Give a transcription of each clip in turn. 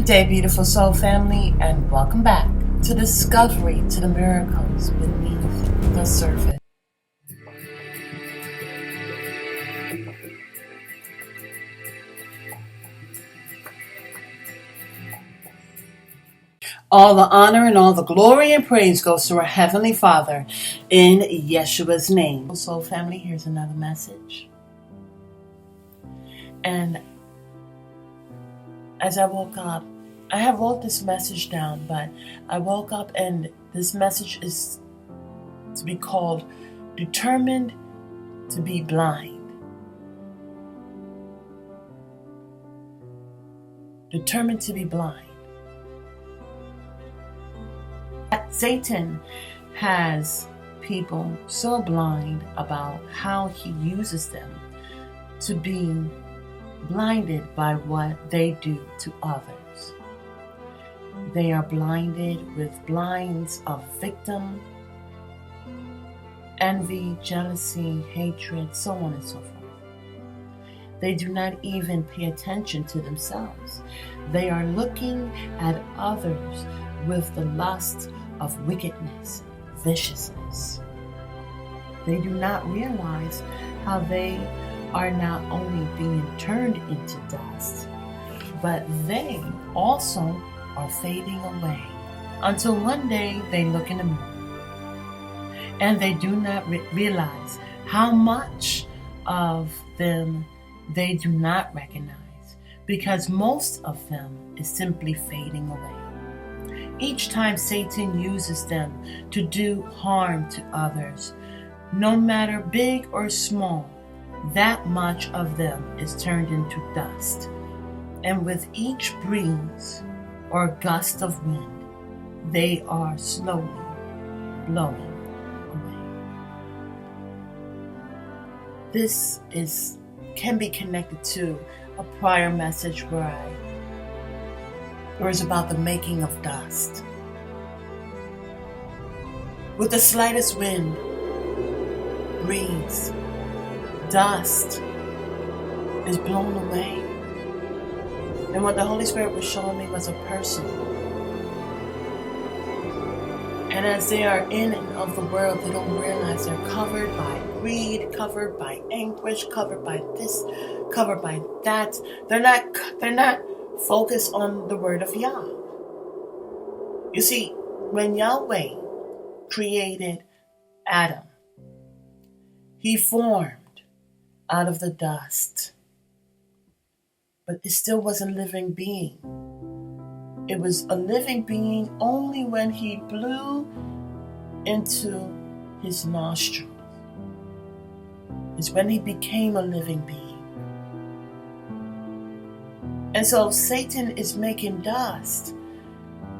day, beautiful soul family, and welcome back to Discovery to the Miracles Beneath the Surface. All the honor and all the glory and praise goes to our Heavenly Father in Yeshua's name. Soul family, here's another message. And as I woke up, I have wrote this message down, but I woke up and this message is to be called Determined to be Blind. Determined to be blind. Satan has people so blind about how he uses them to be blinded by what they do to others. They are blinded with blinds of victim, envy, jealousy, hatred, so on and so forth. They do not even pay attention to themselves. They are looking at others with the lust of wickedness, viciousness. They do not realize how they are not only being turned into dust, but they also are fading away until one day they look in the mirror and they do not realize how much of them they do not recognize, because most of them is simply fading away. Each time Satan uses them to do harm to others, no matter big or small, that much of them is turned into dust. And with each breeze or gust of wind, they are slowly blowing away. This can be connected to a prior message where it was about the making of dust. With the slightest wind, breeze, dust is blown away. And what the Holy Spirit was showing me was a person. And as they are in and of the world, they don't realize they're covered by greed, covered by anguish, covered by this, covered by that. They're not focused on the word of Yah. You see, when Yahweh created Adam, he formed out of the dust. But it still was a living being. It was a living being only when he blew into his nostrils. It's when he became a living being. And so Satan is making dust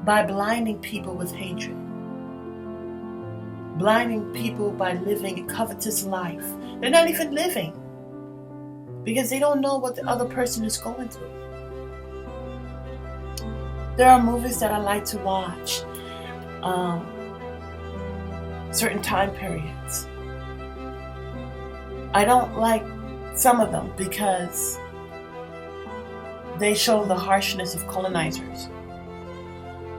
by blinding people with hatred. Blinding people by living a covetous life. They're not even living, because they don't know what the other person is going through. There are movies that I like to watch, certain time periods. I don't like some of them because they show the harshness of colonizers.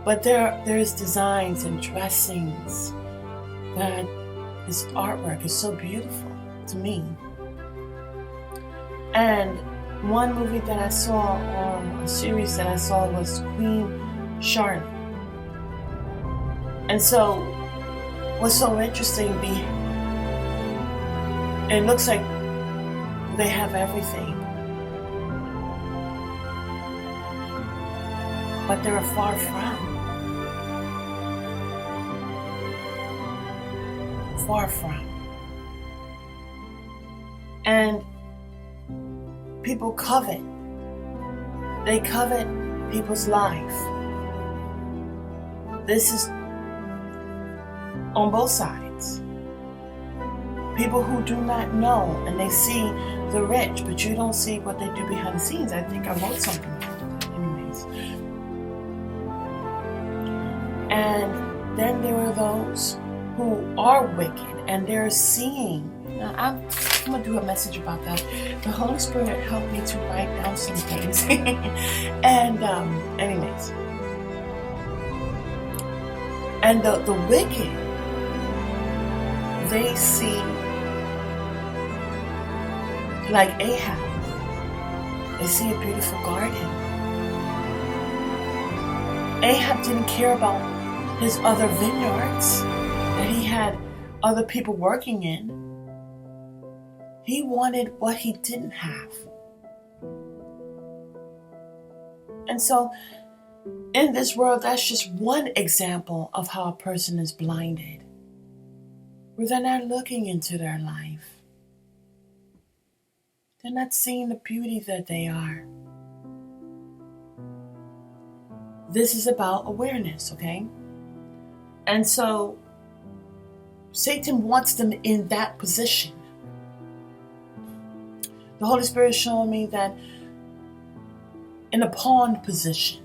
But there's designs and dressings that this artwork is so beautiful to me. And one movie that I saw, or a series that I saw, was Queen Charlotte. And so what's so interesting, it looks like they have everything, but they're far from. And people covet. They covet people's life. This is on both sides. People who do not know, and they see the rich, but you don't see what they do behind the scenes. I think I wrote something about that anyways. And then there are those who are wicked, and they're seeing. Now, I'm going to do a message about that. The Holy Spirit helped me to write down some things. And anyways. And the wicked, they see, like Ahab, they see a beautiful garden. Ahab didn't care about his other vineyards that he had other people working in. He wanted what he didn't have. And so in this world, that's just one example of how a person is blinded, where they're not looking into their life. They're not seeing the beauty that they are. This is about awareness, okay? And so Satan wants them in that position. The Holy Spirit is showing me that in a pawn position,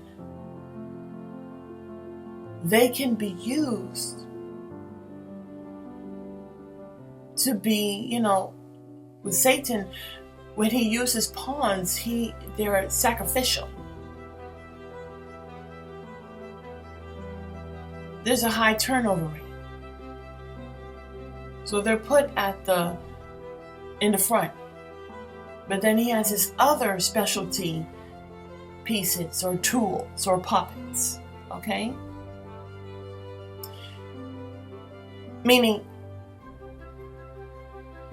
they can be used to be, with Satan, when he uses pawns, they're sacrificial. There's a high turnover rate. So they're put in the front. But then he has his other specialty pieces or tools or puppets. Okay? Meaning,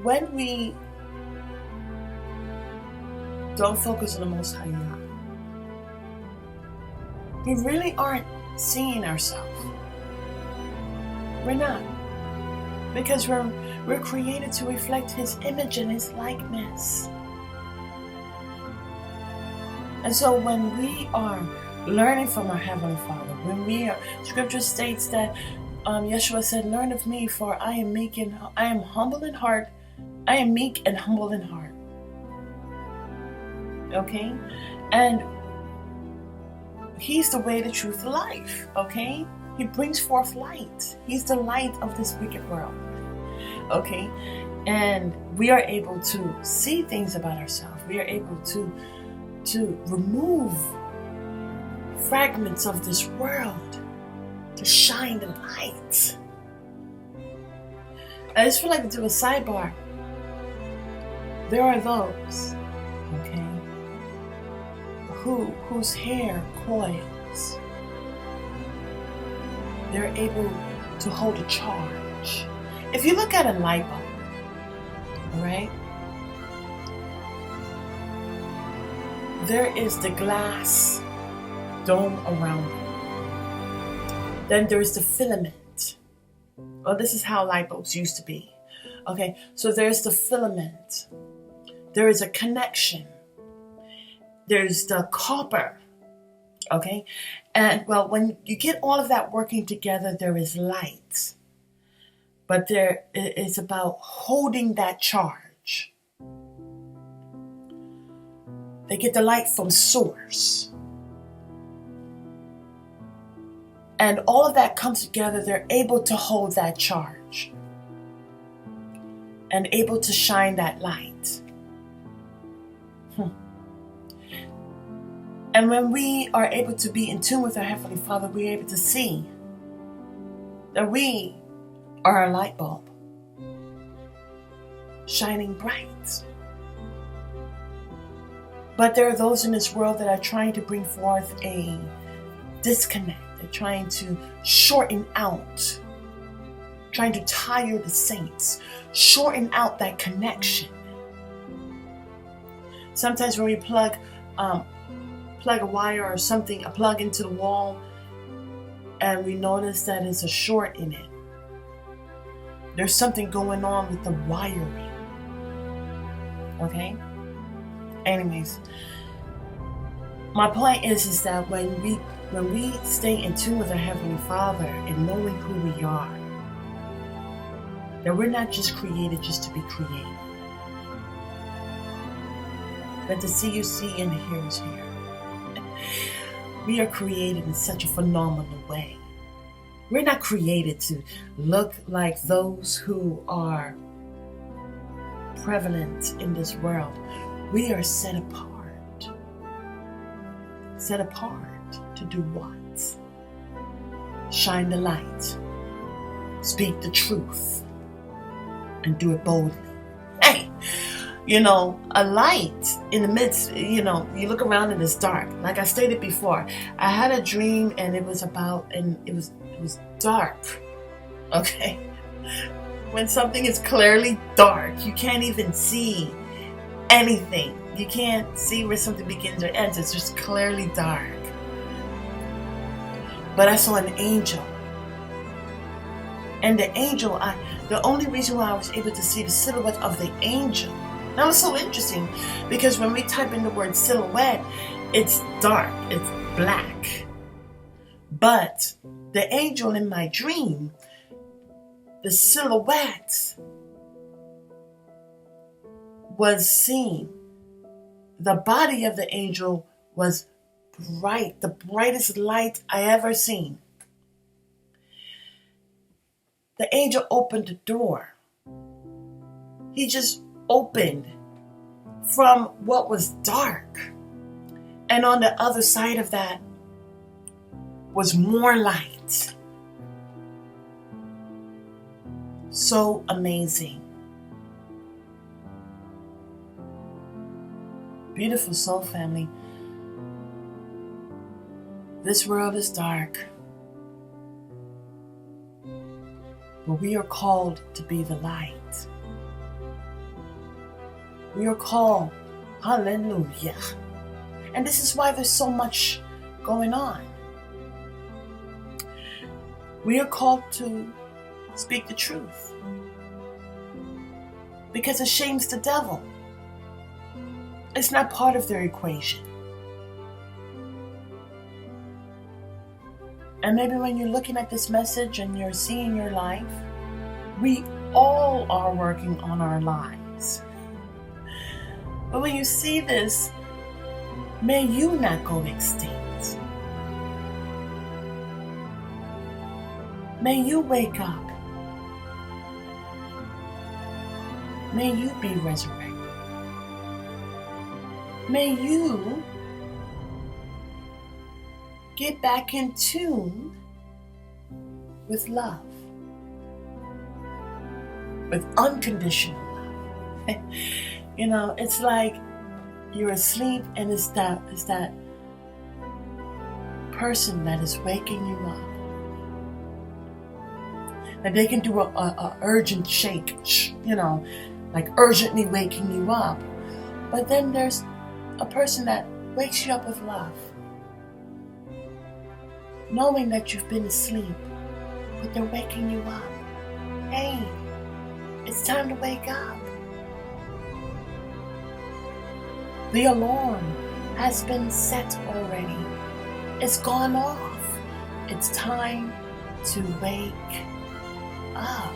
when we don't focus on the Most High Yah, we really aren't seeing ourselves. We're not. Because we're created to reflect His image and His likeness. And so when we are learning from our Heavenly Father, Scripture states that Yeshua said, "Learn of me, for I am meek and humble in heart. I am meek and humble in heart." Okay? And He's the way, the truth, the life. Okay? He brings forth light. He's the light of this wicked world. Okay? And we are able to see things about ourselves. We are able to remove fragments of this world, to shine the light. I just feel like to do a sidebar. There are those, okay, whose hair coils. They're able to hold a charge. If you look at a light bulb, all right, there is the glass dome around it. Then there's the filament. Oh, this is how light bulbs used to be. Okay, so there's the filament. There is a connection. There's the copper. Okay, and well, when you get all of that working together, there is light. But it's about holding that charge. They get the light from source. And all of that comes together. They're able to hold that charge. And able to shine that light. And when we are able to be in tune with our Heavenly Father, we're able to see that we are a light bulb. Shining bright. But there are those in this world that are trying to bring forth a disconnect. They're trying to shorten out, trying to tire the saints, shorten out that connection. Sometimes when we plug a wire or something, a plug into the wall, and we notice that there's a short in it. There's something going on with the wiring. Okay? Anyways, my point is that when we stay in tune with our Heavenly Father and knowing who we are, that we're not just created just to be created, but to see you see and to hear is hear. We are created in such a phenomenal way. We're not created to look like those who are prevalent in this world. We are set apart. Set apart to do what? Shine the light. Speak the truth. And do it boldly. Hey! A light in the midst, you look around and it's dark. Like I stated before, I had a dream and it was dark. Okay? When something is clearly dark, you can't even see anything. You can't see where something begins or ends. It's just clearly dark. But I saw an angel. And the angel, the only reason why I was able to see the silhouette of the angel, that was so interesting, because when we type in the word silhouette, it's dark, it's black. But the angel in my dream, the silhouette was seen. The body of the angel was bright, the brightest light I ever seen. The angel opened the door. He just opened from what was dark. And on the other side of that was more light. So amazing. Beautiful soul family. This world is dark. But we are called to be the light. We are called, hallelujah. And this is why there's so much going on. We are called to speak the truth. Because it shames the devil. It's not part of their equation. And maybe when you're looking at this message and you're seeing your life, we all are working on our lives. But when you see this, may you not go extinct. May you wake up. May you be resurrected. May you get back in tune with love. With unconditional love. It's like you're asleep and it's that person that is waking you up. And they can do a urgent shake, like urgently waking you up. But then there's a person that wakes you up with love. Knowing that you've been asleep, but they're waking you up. Hey, it's time to wake up. The alarm has been set already. It's gone off. It's time to wake up.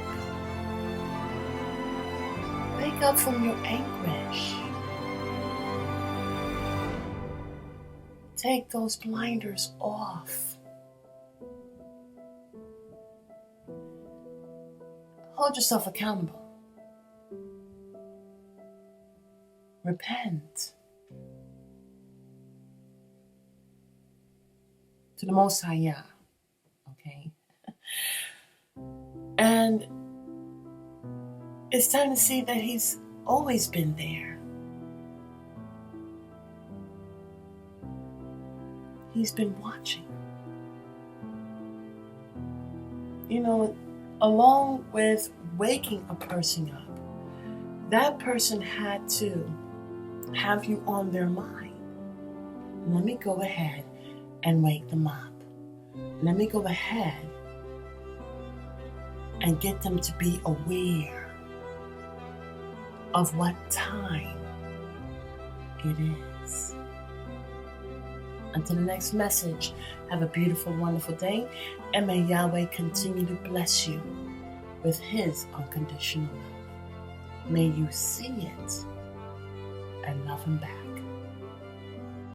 Wake up from your anguish. Take those blinders off. Hold yourself accountable. Repent to the Most High Yah, okay? And it's time to see that He's always been there. He's been watching. Along with waking a person up, that person had to have you on their mind. Let me go ahead and wake them up. Let me go ahead and get them to be aware of what time it is. Until the next message, have a beautiful, wonderful day, and may Yahweh continue to bless you with His unconditional love. May you see it and love Him back.